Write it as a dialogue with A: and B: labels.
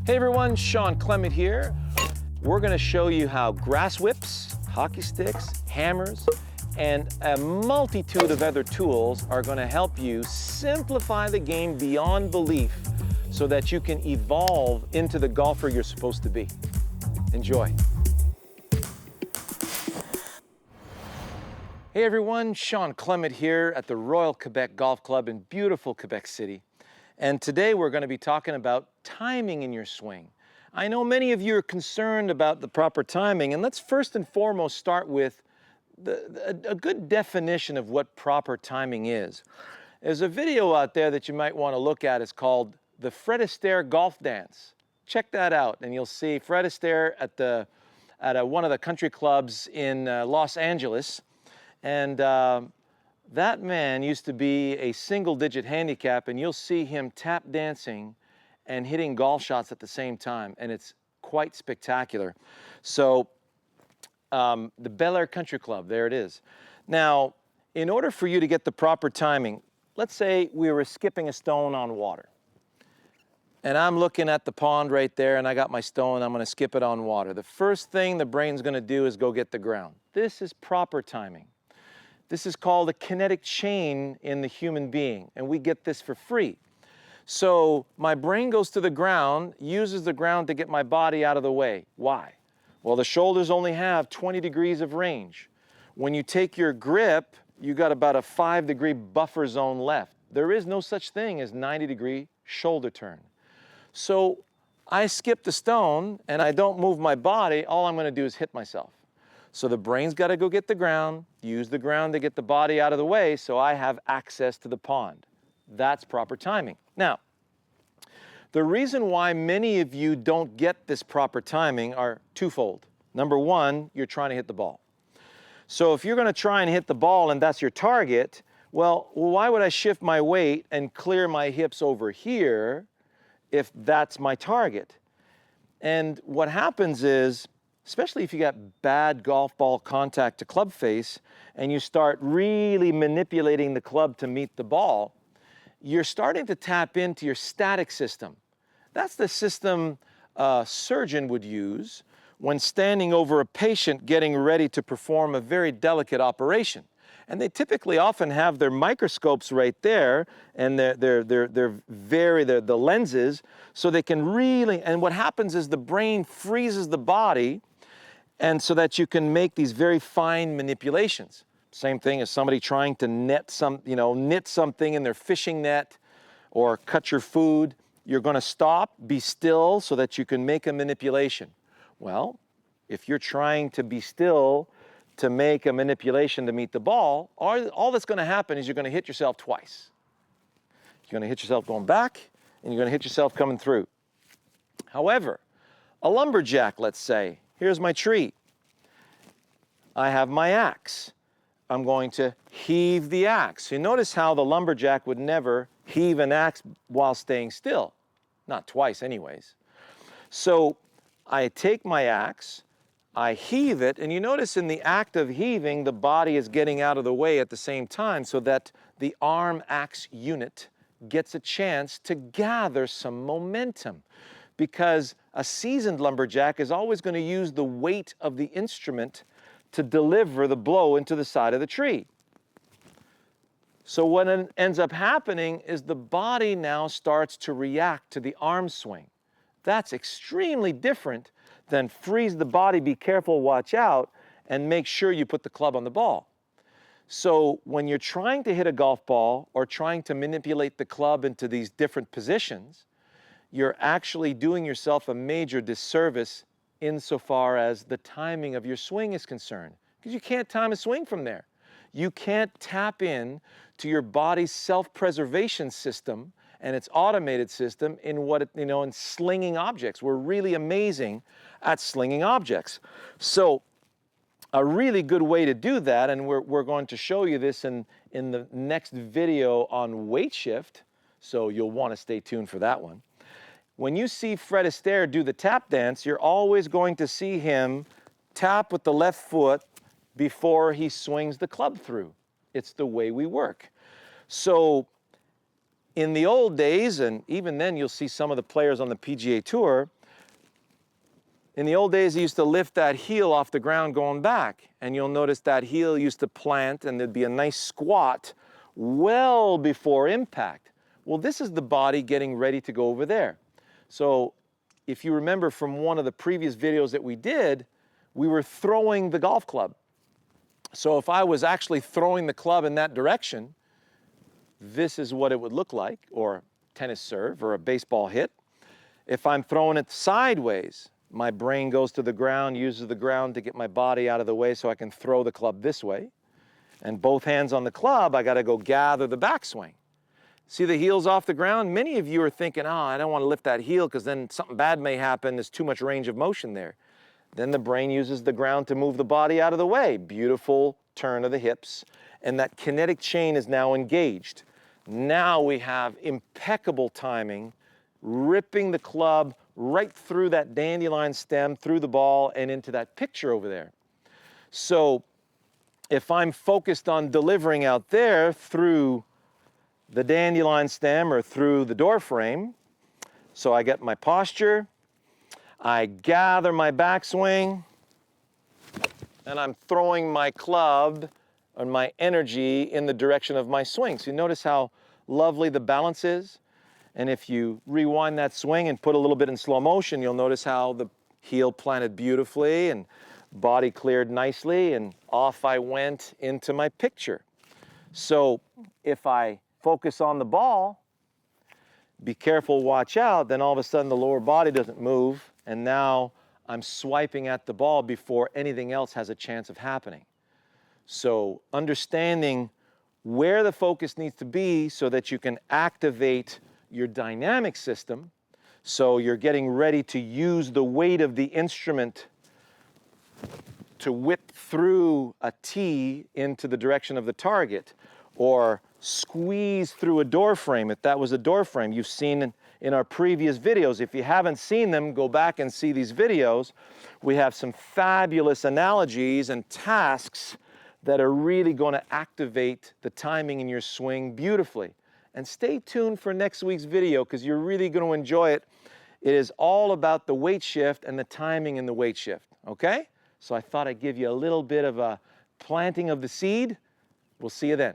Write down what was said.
A: Hey everyone, Shawn Clement here. We're going to show you how grass whips, hockey sticks, hammers, and a multitude of other tools are going to help you simplify the game beyond belief so that you can evolve into the golfer you're supposed to be. Enjoy. Hey everyone, Shawn Clement here at the Royal Quebec Golf Club in beautiful Quebec City. And today we're going to be talking about timing in your swing. I know many of you are concerned about the proper timing, and let's first and foremost start with a good definition of what proper timing is. There's a video out there that you might want to look at. It's called the Fred Astaire Golf Dance. Check that out, and you'll see Fred Astaire at one of the country clubs in Los Angeles. And that man used to be a single-digit handicap, and you'll see him tap dancing and hitting golf shots at the same time, and it's quite spectacular. So the Bel Air Country Club, there it is. Now, in order for you to get the proper timing, let's say we were skipping a stone on water. And I'm looking at the pond right there, and I got my stone, I'm gonna skip it on water. The first thing the brain's gonna do is go get the ground. This is proper timing. This is called a kinetic chain in the human being, and we get this for free. So my brain goes to the ground, uses the ground to get my body out of the way. Why? Well, the shoulders only have 20 degrees of range. When you take your grip, you got about a 5-degree buffer zone left. There is no such thing as 90-degree shoulder turn. So I skip the stone and I don't move my body, all I'm gonna do is hit myself. So the brain's got to go get the ground, use the ground to get the body out of the way so I have access to the pond. That's proper timing. Now, the reason why many of you don't get this proper timing are twofold. Number one, you're trying to hit the ball. So if you're going to try and hit the ball and that's your target, well, why would I shift my weight and clear my hips over here if that's my target? And what happens is, especially if you got bad golf ball contact to club face and you start really manipulating the club to meet the ball, you're starting to tap into your static system. That's the system a surgeon would use when standing over a patient getting ready to perform a very delicate operation. And they typically often have their microscopes right there and the lenses, so they can really, and what happens is the brain freezes the body, and so that you can make these very fine manipulations. Same thing as somebody trying to knit something in their fishing net or cut your food. You're going to stop, be still, so that you can make a manipulation. Well, if you're trying to be still to make a manipulation to meet the ball, all that's going to happen is you're going to hit yourself twice. You're going to hit yourself going back, and you're going to hit yourself coming through. However, a lumberjack, let's say, here's my tree. I have my axe. I'm going to heave the axe. You notice how the lumberjack would never heave an axe while staying still. Not twice anyways. So I take my axe, I heave it, and you notice in the act of heaving, the body is getting out of the way at the same time so that the arm axe unit gets a chance to gather some momentum. Because a seasoned lumberjack is always going to use the weight of the instrument to deliver the blow into the side of the tree. So what ends up happening is the body now starts to react to the arm swing. That's extremely different than freeze the body, be careful, watch out, and make sure you put the club on the ball. So when you're trying to hit a golf ball or trying to manipulate the club into these different positions, you're actually doing yourself a major disservice insofar as the timing of your swing is concerned, because you can't time a swing from there. You can't tap in to your body's self-preservation system and its automated system in slinging objects. We're really amazing at slinging objects. So a really good way to do that, and we're going to show you this in the next video on weight shift, so you'll want to stay tuned for that one. When you see Fred Astaire do the tap dance, you're always going to see him tap with the left foot before he swings the club through. It's the way we work. So in the old days, and even then you'll see some of the players on the PGA Tour, In the old days, I used to lift that heel off the ground going back, and you'll notice that heel used to plant and there'd be a nice squat well before impact. Well, this is the body getting ready to go over there. So if you remember from one of the previous videos that we did, we were throwing the golf club. So if I was actually throwing the club in that direction, this is what it would look like, or tennis serve or a baseball hit. If I'm throwing it sideways, my brain goes to the ground, uses the ground to get my body out of the way so I can throw the club this way. And both hands on the club, I got to go gather the backswing. See the heel's off the ground? Many of you are thinking, oh, I don't want to lift that heel because then something bad may happen. There's too much range of motion there. Then the brain uses the ground to move the body out of the way. Beautiful turn of the hips. And that kinetic chain is now engaged. Now we have impeccable timing, ripping the club right through that dandelion stem, through the ball, and into that picture over there. So if I'm focused on delivering out there through the dandelion stem or through the door frame, so I get my posture, I gather my backswing, and I'm throwing my club and my energy in the direction of my swing. So you notice how lovely the balance is? And if you rewind that swing and put a little bit in slow motion, you'll notice how the heel planted beautifully and body cleared nicely, and off I went into my picture. So if I focus on the ball, be careful, watch out, then all of a sudden the lower body doesn't move, and now I'm swiping at the ball before anything else has a chance of happening. So understanding where the focus needs to be so that you can activate your dynamic system, so you're getting ready to use the weight of the instrument to whip through a tee into the direction of the target, or squeeze through a door frame. If that was a door frame, you've seen in our previous videos. If you haven't seen them, go back and see these videos. We have some fabulous analogies and tasks that are really going to activate the timing in your swing beautifully. And stay tuned for next week's video because you're really going to enjoy it. It is all about the weight shift and the timing in the weight shift, okay? So I thought I'd give you a little bit of a planting of the seed. We'll see you then.